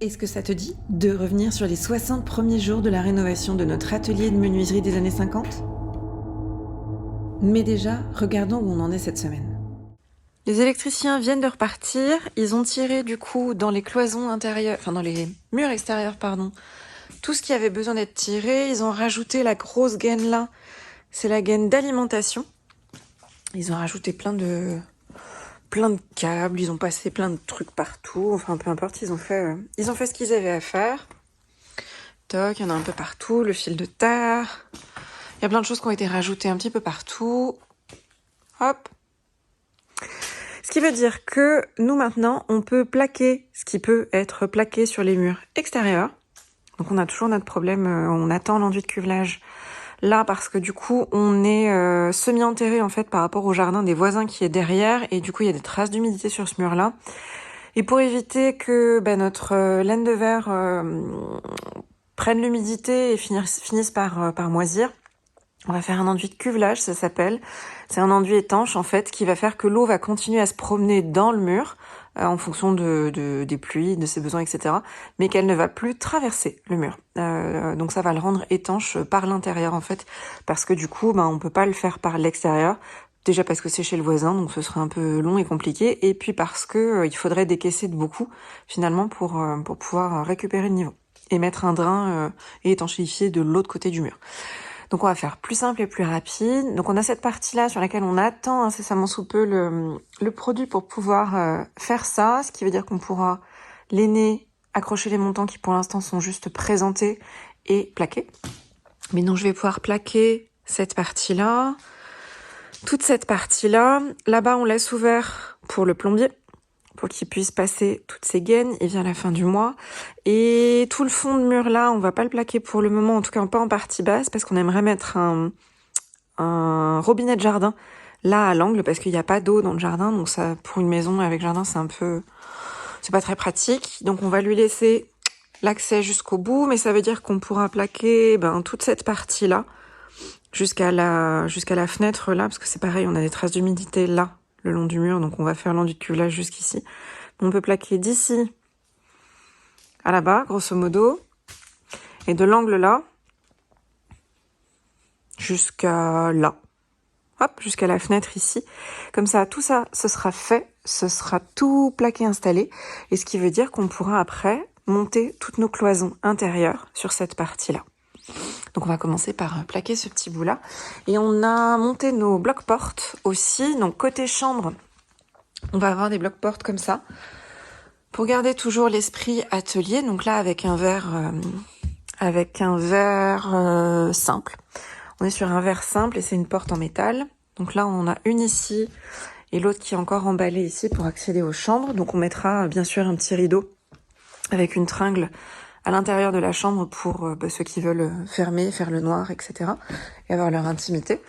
Est-ce que ça te dit de revenir sur les 60 premiers jours de la rénovation de notre atelier de menuiserie des années 50 ? Mais déjà, regardons où on en est cette semaine. Les électriciens viennent de repartir, ils ont tiré du coup dans les cloisons intérieures, enfin dans les murs extérieurs, pardon, tout ce qui avait besoin d'être tiré, ils ont rajouté la grosse gaine là, c'est la gaine d'alimentation. Ils ont rajouté plein de câbles, ils ont passé plein de trucs partout, enfin peu importe, ils ont fait ce qu'ils avaient à faire. Toc, il y en a un peu partout, le fil de terre. Il y a plein de choses qui ont été rajoutées un petit peu partout. Hop. Ce qui veut dire que nous maintenant, on peut plaquer ce qui peut être plaqué sur les murs extérieurs. Donc on a toujours notre problème, on attend l'enduit de cuvelage là parce que du coup on est semi-enterré en fait par rapport au jardin des voisins qui est derrière et du coup il y a des traces d'humidité sur ce mur là. Et pour éviter que notre laine de verre prenne l'humidité et finisse par moisir, on va faire un enduit de cuvelage, ça s'appelle. C'est un enduit étanche, en fait, qui va faire que l'eau va continuer à se promener dans le mur, en fonction des pluies, de ses besoins, etc. Mais qu'elle ne va plus traverser le mur. Donc ça va le rendre étanche par l'intérieur, en fait. Parce que du coup, on peut pas le faire par l'extérieur. Déjà parce que c'est chez le voisin, donc ce serait un peu long et compliqué. Et puis parce que il faudrait décaisser de beaucoup, finalement, pour pouvoir récupérer le niveau. Et mettre un drain et étanchéifier de l'autre côté du mur. Donc on va faire plus simple et plus rapide. Donc on a cette partie-là sur laquelle on attend incessamment sous peu le produit pour pouvoir faire ça, ce qui veut dire qu'on pourra lainer, accrocher les montants qui pour l'instant sont juste présentés et plaqués. Mais donc je vais pouvoir plaquer cette partie-là, toute cette partie-là. Là-bas on laisse ouvert pour le plombier, pour qu'il puisse passer toutes ses gaines, il vient à la fin du mois. Et tout le fond de mur là, on va pas le plaquer pour le moment, en tout cas pas en partie basse, parce qu'on aimerait mettre un robinet de jardin là à l'angle, parce qu'il n'y a pas d'eau dans le jardin, donc ça, pour une maison avec jardin, c'est pas très pratique. Donc on va lui laisser l'accès jusqu'au bout, mais ça veut dire qu'on pourra plaquer toute cette partie là, jusqu'à la fenêtre là, parce que c'est pareil, on a des traces d'humidité là, le long du mur, donc on va faire l'enduit de cuvelage jusqu'ici. On peut plaquer d'ici à là-bas, grosso modo, et de l'angle là, jusqu'à là. Hop, jusqu'à la fenêtre ici. Comme ça, tout ça, ce sera fait, ce sera tout plaqué, installé, et ce qui veut dire qu'on pourra après monter toutes nos cloisons intérieures sur cette partie-là. Donc on va commencer par plaquer ce petit bout-là. Et on a monté nos blocs-portes aussi, donc côté chambre, on va avoir des blocs-portes comme ça, pour garder toujours l'esprit atelier, donc là avec un verre simple. On est sur un verre simple et c'est une porte en métal. Donc là on a une ici et l'autre qui est encore emballée ici pour accéder aux chambres. Donc on mettra bien sûr un petit rideau avec une tringle à l'intérieur de la chambre pour ceux qui veulent fermer, faire le noir, etc. et avoir leur intimité.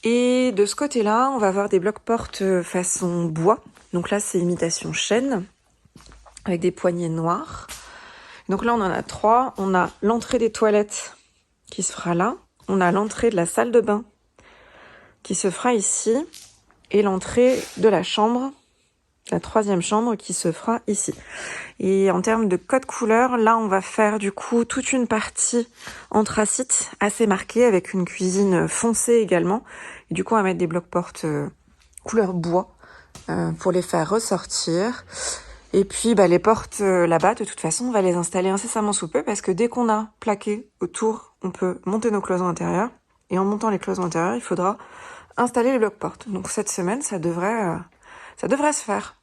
Et de ce côté-là, on va avoir des blocs-portes façon bois. Donc là c'est imitation chêne, avec des poignées noires. Donc là, on en a 3. On a l'entrée des toilettes qui se fera là. On a l'entrée de la salle de bain qui se fera ici. Et l'entrée de la chambre, la 3e chambre qui se fera ici. Et en termes de code couleur, là, on va faire du coup toute une partie anthracite assez marquée avec une cuisine foncée également. Et du coup, on va mettre des blocs-portes couleur bois pour les faire ressortir. Et puis les portes là-bas, de toute façon, on va les installer incessamment sous peu parce que dès qu'on a plaqué autour, on peut monter nos cloisons intérieures. Et en montant les cloisons intérieures, il faudra installer les blocs-portes. Donc cette semaine, ça devrait se faire.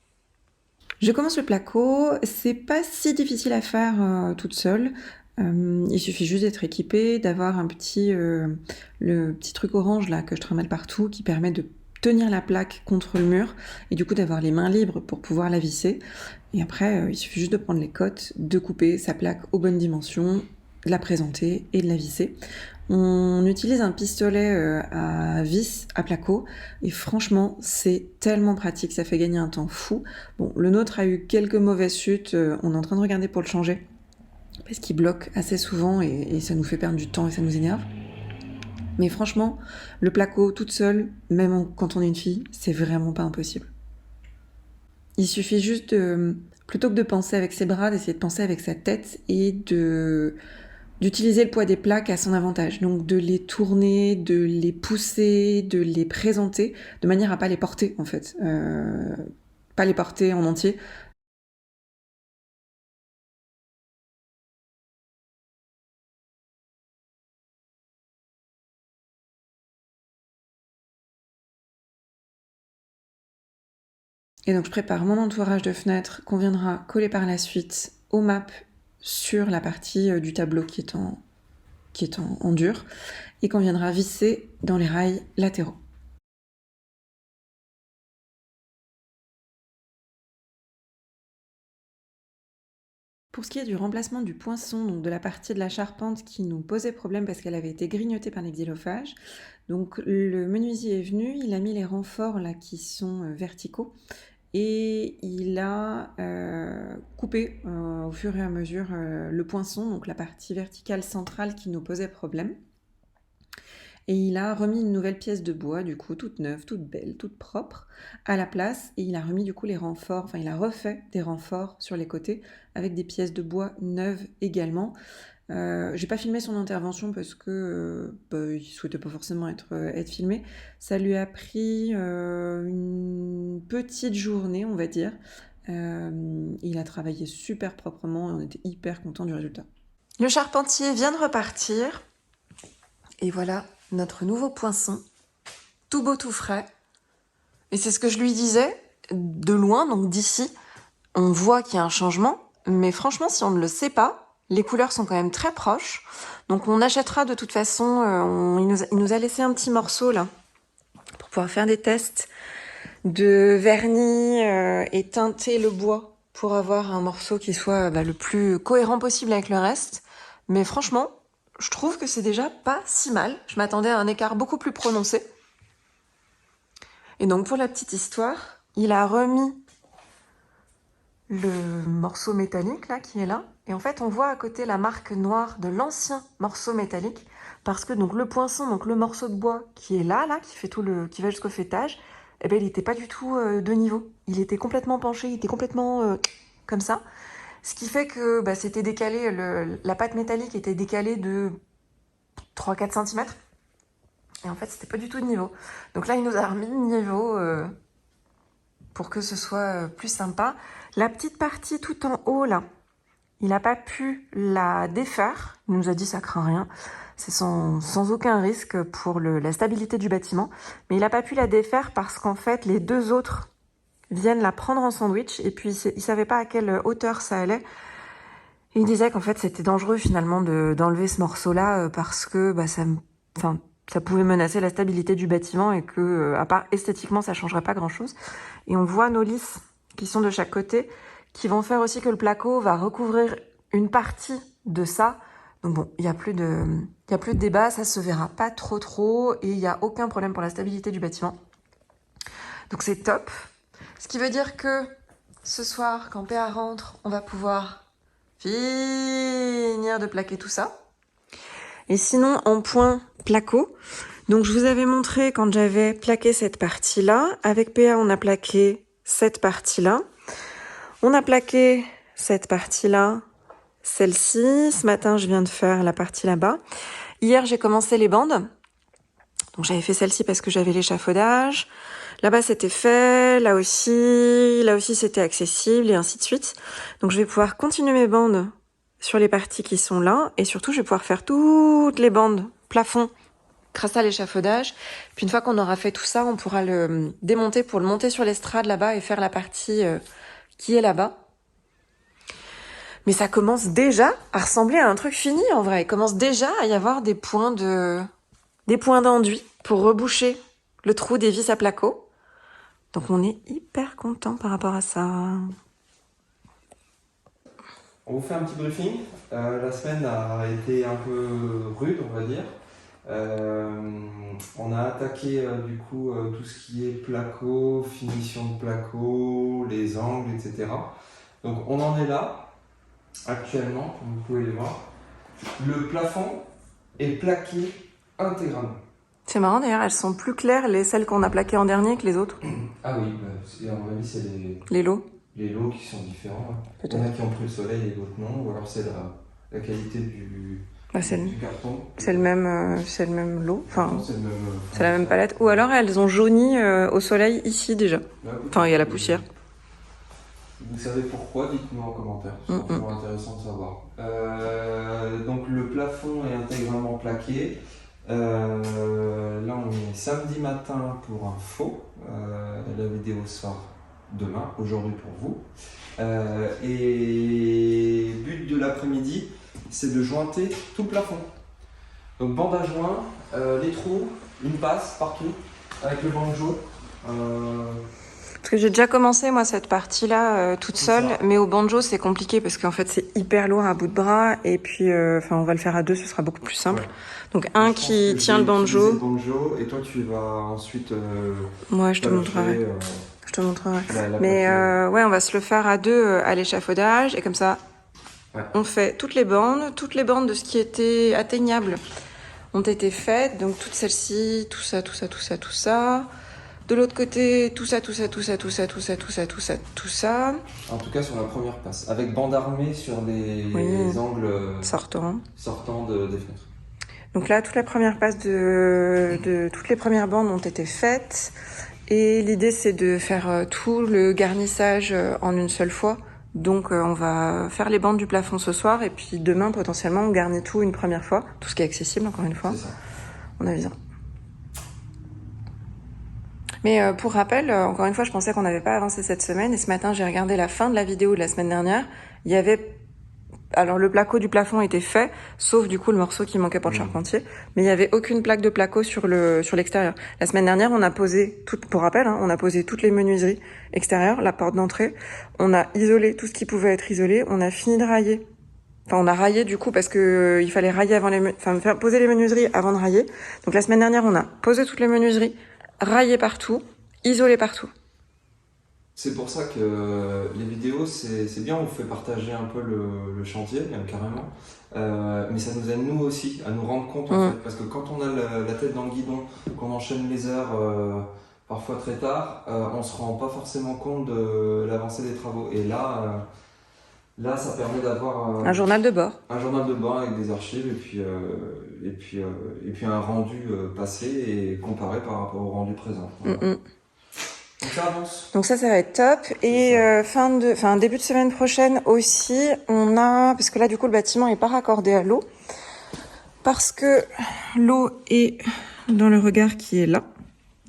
Je commence le placo, c'est pas si difficile à faire toute seule. Il suffit juste d'être équipé, d'avoir le petit truc orange là que je trimballe partout qui permet de tenir la plaque contre le mur et du coup d'avoir les mains libres pour pouvoir la visser. Et après, il suffit juste de prendre les cottes, de couper sa plaque aux bonnes dimensions, de la présenter et de la visser. On utilise un pistolet à vis, à placo, et franchement, c'est tellement pratique, ça fait gagner un temps fou. Bon, le nôtre a eu quelques mauvaises chutes, on est en train de regarder pour le changer, parce qu'il bloque assez souvent et ça nous fait perdre du temps et ça nous énerve. Mais franchement, le placo toute seule, même quand on est une fille, c'est vraiment pas impossible. Il suffit juste de Plutôt que de penser avec ses bras, d'essayer de penser avec sa tête et d'utiliser le poids des plaques à son avantage. Donc de les tourner, de les pousser, de les présenter, de manière à pas les porter en fait. Pas les porter en entier. Et donc je prépare mon entourage de fenêtres qu'on viendra coller par la suite aux maps sur la partie du tableau qui est en dur et qu'on viendra visser dans les rails latéraux. Pour ce qui est du remplacement du poinçon, donc de la partie de la charpente qui nous posait problème parce qu'elle avait été grignotée par les xylophages, donc le menuisier est venu, il a mis les renforts là qui sont verticaux et il a coupé au fur et à mesure le poinçon, donc la partie verticale centrale qui nous posait problème. Et il a remis une nouvelle pièce de bois, du coup, toute neuve, toute belle, toute propre, à la place. Et il a remis, du coup, les renforts, enfin, il a refait des renforts sur les côtés, avec des pièces de bois neuves également. J'ai pas filmé son intervention parce que il souhaitait pas forcément être filmé. Ça lui a pris une petite journée, on va dire. Il a travaillé super proprement et on était hyper contents du résultat. Le charpentier vient de repartir. Et voilà notre nouveau poinçon, tout beau, tout frais. Et c'est ce que je lui disais, de loin, donc d'ici, on voit qu'il y a un changement, mais franchement, si on ne le sait pas, les couleurs sont quand même très proches. Donc on achètera de toute façon, il nous a laissé un petit morceau là, pour pouvoir faire des tests de vernis et teinter le bois pour avoir un morceau qui soit le plus cohérent possible avec le reste. Mais franchement, je trouve que c'est déjà pas si mal. Je m'attendais à un écart beaucoup plus prononcé. Et donc pour la petite histoire, il a remis le morceau métallique là qui est là. Et en fait, on voit à côté la marque noire de l'ancien morceau métallique parce que donc le poinçon, donc le morceau de bois qui est là, qui va jusqu'au fêtage, eh ben il n'était pas du tout de niveau. Il était complètement penché, il était complètement comme ça. Ce qui fait que c'était décalé, la pâte métallique était décalée de 3-4 cm. Et en fait, c'était pas du tout de niveau. Donc là, il nous a remis de niveau pour que ce soit plus sympa. La petite partie tout en haut, là, il n'a pas pu la défaire. Il nous a dit ça craint rien. C'est sans aucun risque pour la stabilité du bâtiment. Mais il n'a pas pu la défaire parce qu'en fait, les deux autres viennent la prendre en sandwich. Et puis, il ne savait pas à quelle hauteur ça allait. Et il disait qu'en fait, c'était dangereux finalement d'enlever ce morceau-là parce que ça pouvait menacer la stabilité du bâtiment et que, à part esthétiquement, ça changerait pas grand-chose. Et on voit nos lisses qui sont de chaque côté, qui vont faire aussi que le placo va recouvrir une partie de ça. Donc bon, il y a plus de débat, ça se verra pas trop et il y a aucun problème pour la stabilité du bâtiment. Donc c'est top. Ce qui veut dire que ce soir, quand PA rentre, on va pouvoir finir de plaquer tout ça. Et sinon, en point placo, donc je vous avais montré quand j'avais plaqué cette partie-là. Avec PA, on a plaqué cette partie-là. On a plaqué cette partie-là, celle-ci. Ce matin, je viens de faire la partie là-bas. Hier, j'ai commencé les bandes. Donc j'avais fait celle-ci parce que j'avais l'échafaudage. Là-bas, c'était fait. Là aussi, c'était accessible et ainsi de suite. Donc je vais pouvoir continuer mes bandes sur les parties qui sont là. Et surtout, je vais pouvoir faire toutes les bandes plafond grâce à l'échafaudage. Puis une fois qu'on aura fait tout ça, on pourra le démonter pour le monter sur l'estrade là-bas et faire la partie qui est là-bas. Mais ça commence déjà à ressembler à un truc fini en vrai. Il commence déjà à y avoir des points d'enduit pour reboucher le trou des vis à placo. Donc on est hyper content par rapport à ça. On vous fait un petit briefing. La semaine a été un peu rude, on va dire. On a attaqué du coup tout ce qui est placo, finition de placo, les angles, etc. Donc on en est là actuellement, comme vous pouvez le voir. Le plafond est plaqué intégralement. C'est marrant d'ailleurs, elles sont plus claires celles qu'on a plaquées en dernier que les autres. Ah oui, à mon avis c'est les lots. les lots qui sont différents. Il y Peut-être. en a qui ont pris le soleil et d'autres non, ou alors c'est la qualité du carton. C'est le même lot. Enfin, c'est le même, c'est la même palette. Ou alors elles ont jauni au soleil ici déjà. Bah, oui. Enfin, il y a la poussière. Vous savez pourquoi? Dites-nous en commentaire. C'est toujours intéressant de savoir. Donc le plafond est intégralement plaqué. Là on est samedi matin pour info. La vidéo sort demain, aujourd'hui pour vous. Et but de l'après-midi, c'est de jointer tout le plafond. Donc bande à joint, les trous, une passe partout avec le banjo. Parce que j'ai déjà commencé moi cette partie-là toute seule, mais au banjo c'est compliqué parce qu'en fait c'est hyper lourd à bout de bras et puis on va le faire à deux, ce sera beaucoup plus simple. Ouais. Donc un qui tient le banjo. Et toi tu vas ensuite. Moi je te montrerai. Je te montrerai. Mais ouais, on va se le faire à deux à l'échafaudage et comme ça, on fait toutes les bandes de ce qui était atteignable ont été faites. Donc toutes celles-ci, tout ça. De l'autre côté, tout ça. En tout cas sur la première passe, avec bande armée sur les angles sortants des fenêtres. Donc là, toute la première passe de toutes les premières bandes ont été faites. Et l'idée, c'est de faire tout le garnissage en une seule fois. Donc on va faire les bandes du plafond ce soir et puis demain, potentiellement, on garnit tout une première fois. Tout ce qui est accessible, encore une fois. C'est ça. On avisera. Mais pour rappel, encore une fois, je pensais qu'on n'avait pas avancé cette semaine. Et ce matin, j'ai regardé la fin de la vidéo de la semaine dernière. Il y avait... Alors le placo du plafond était fait, sauf du coup le morceau qui manquait pour le charpentier. Mais il n'y avait aucune plaque de placo sur l'extérieur. La semaine dernière, on a posé, pour rappel, on a posé toutes les menuiseries extérieures, la porte d'entrée. On a isolé tout ce qui pouvait être isolé. On a fini de railler. Enfin, on a raillé du coup parce que il fallait railler poser les menuiseries avant de railler. Donc la semaine dernière, on a posé toutes les menuiseries, raillé partout, isolé partout. C'est pour ça que les vidéos, c'est bien, on vous fait partager un peu le chantier, même carrément. Mais ça nous aide nous aussi à nous rendre compte en fait. Parce que quand on a la tête dans le guidon, qu'on enchaîne les heures parfois très tard, on se rend pas forcément compte de l'avancée des travaux. Et là, ça permet d'avoir un journal de bord. Un journal de bord avec des archives et puis un rendu passé et comparé par rapport au rendu présent. Voilà. Donc ça avance. Donc ça va être top. Et début de semaine prochaine aussi, parce que là du coup le bâtiment est pas raccordé à l'eau, parce que l'eau est dans le regard qui est là,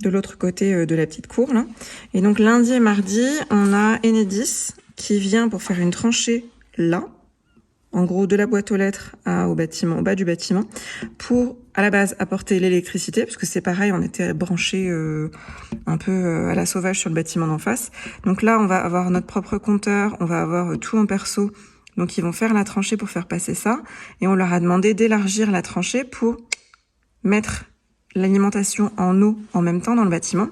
de l'autre côté de la petite cour là. Et donc lundi et mardi, on a Enedis qui vient pour faire une tranchée là, en gros de la boîte aux lettres au bâtiment, au bas du bâtiment, pour à la base apporter l'électricité, parce que c'est pareil, on était branchés un peu à la sauvage sur le bâtiment d'en face. Donc là, on va avoir notre propre compteur, on va avoir tout en perso. Donc ils vont faire la tranchée pour faire passer ça, et on leur a demandé d'élargir la tranchée pour mettre l'alimentation en eau en même temps dans le bâtiment.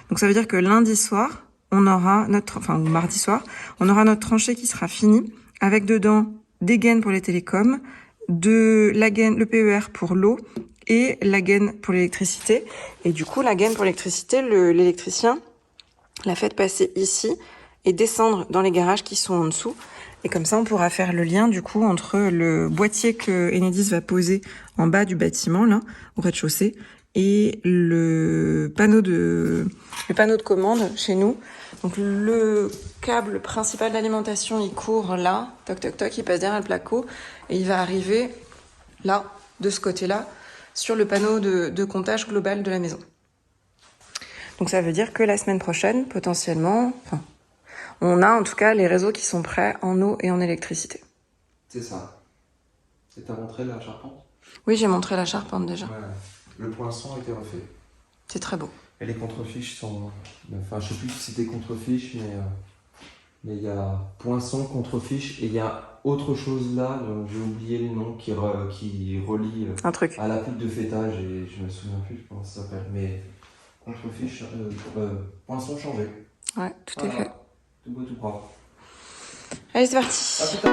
Donc ça veut dire que lundi soir, on aura ou mardi soir, on aura notre tranchée qui sera finie, avec dedans des gaines pour les télécoms, le PER pour l'eau et la gaine pour l'électricité. Et du coup, la gaine pour l'électricité, l'électricien l'a fait passer ici et descendre dans les garages qui sont en dessous. Et comme ça, on pourra faire le lien du coup entre le boîtier que Enedis va poser en bas du bâtiment, là, au rez-de-chaussée, et le panneau de commande chez nous. Donc le câble principal d'alimentation, il court là, toc toc toc, il passe derrière le placo et il va arriver là, de ce côté-là, sur le panneau de comptage global de la maison. Donc ça veut dire que la semaine prochaine, potentiellement, on a en tout cas les réseaux qui sont prêts en eau et en électricité. C'est ça. Et t'as montré la charpente? Oui, j'ai montré la charpente déjà. Ouais. Le poinçon a été refait. C'est très beau. Et les contrefiches sont... Enfin, je sais plus si c'était contrefiches, mais il y a poinçon, contrefiche, et il y a autre chose là, j'ai oublié le nom, qui relie un truc à la poutre de fêtage, et je me souviens plus comment ça s'appelle, mais contrefiche, poinçon changé. Ouais, tout est fait. Tout beau, tout propre. Allez, c'est parti. À plus tard.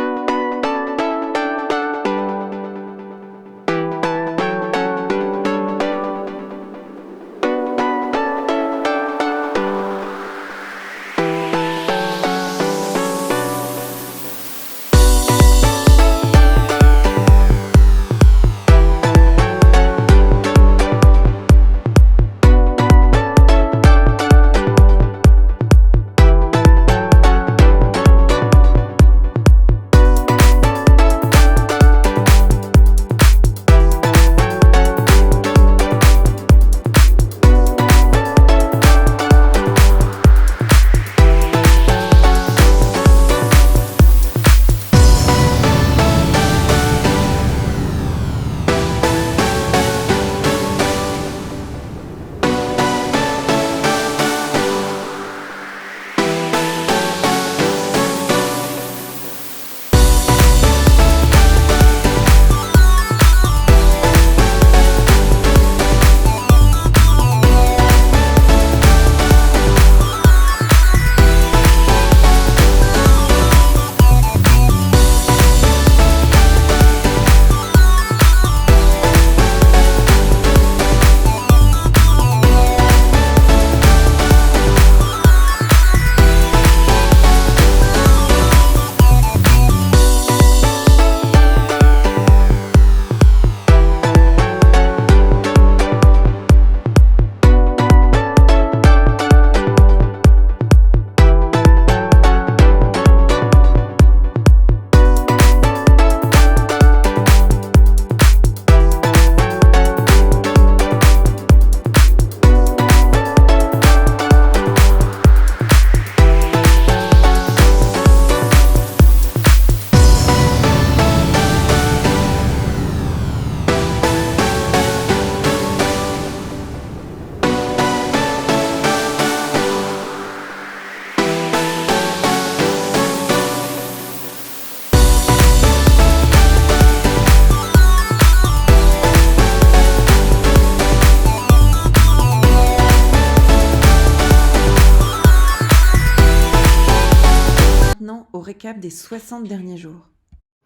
récap des 60 derniers jours.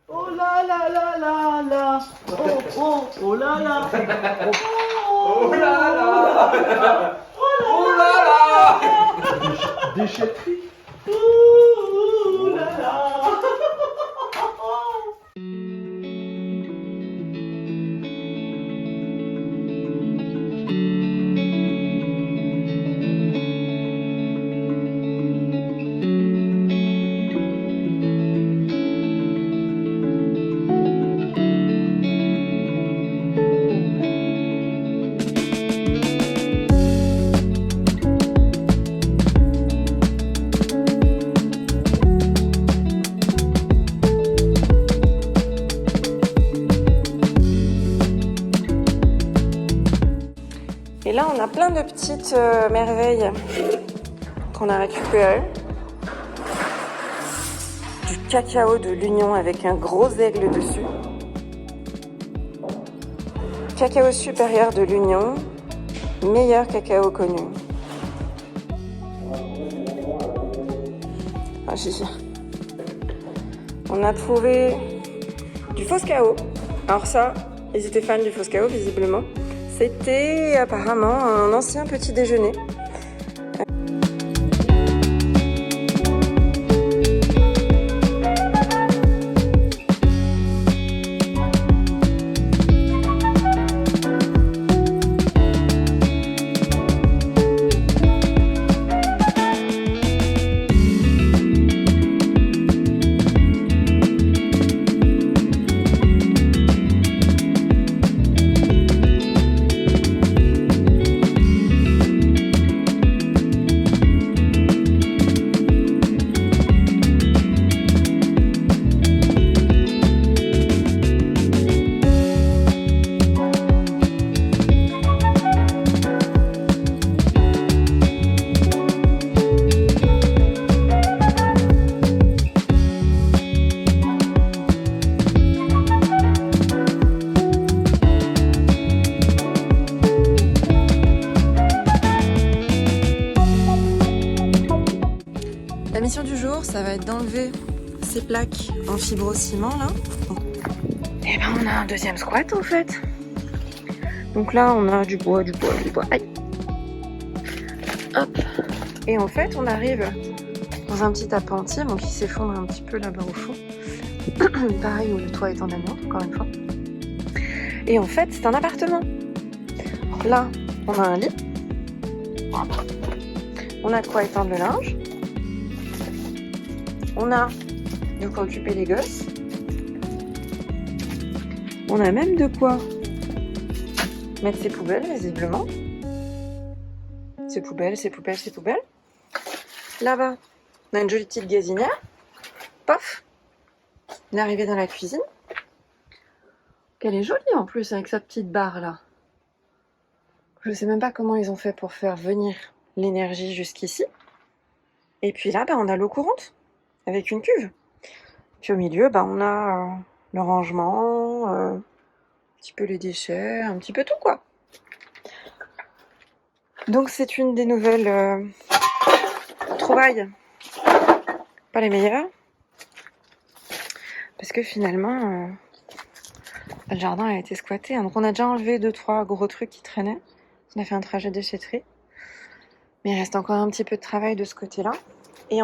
Oh là là là là là. Oh là là. Oh là là. Oh là là. Déchetterie. Oh là là. Et là, on a plein de petites merveilles qu'on a récupérées. Du cacao de l'Union avec un gros aigle dessus. Cacao supérieur de l'Union, meilleur cacao connu. Ah, chichi. On a trouvé du Foscao. Alors ça, ils étaient fans du Foscao visiblement. C'était apparemment un ancien petit déjeuner. La mission du jour, ça va être d'enlever ces plaques en fibrociment là. Et ben on a un deuxième squat en fait. Donc là on a du bois. Aïe. Hop. Et en fait on arrive dans un petit appentis, bon, qui s'effondre un petit peu là-bas au fond. Pareil où le toit est en amiante, encore une fois. Et en fait c'est un appartement. Là on a un lit. On a de quoi étendre le linge. On a de quoi occuper les gosses. On a même de quoi mettre ses poubelles, visiblement. Ses poubelles. Là-bas, on a une jolie petite gazinière. Pof! L'arrivée dans la cuisine. Elle est jolie en plus avec sa petite barre là. Je sais même pas comment ils ont fait pour faire venir l'énergie jusqu'ici. Et puis là, on a l'eau courante. Avec une cuve. Puis au milieu, on a le rangement, un petit peu les déchets, un petit peu tout quoi. Donc c'est une des nouvelles trouvailles, pas les meilleures, parce que finalement, le jardin a été squatté. Hein. Donc on a déjà enlevé 2-3 gros trucs qui traînaient. On a fait un trajet de déchetterie. Mais il reste encore un petit peu de travail de ce côté-là. Et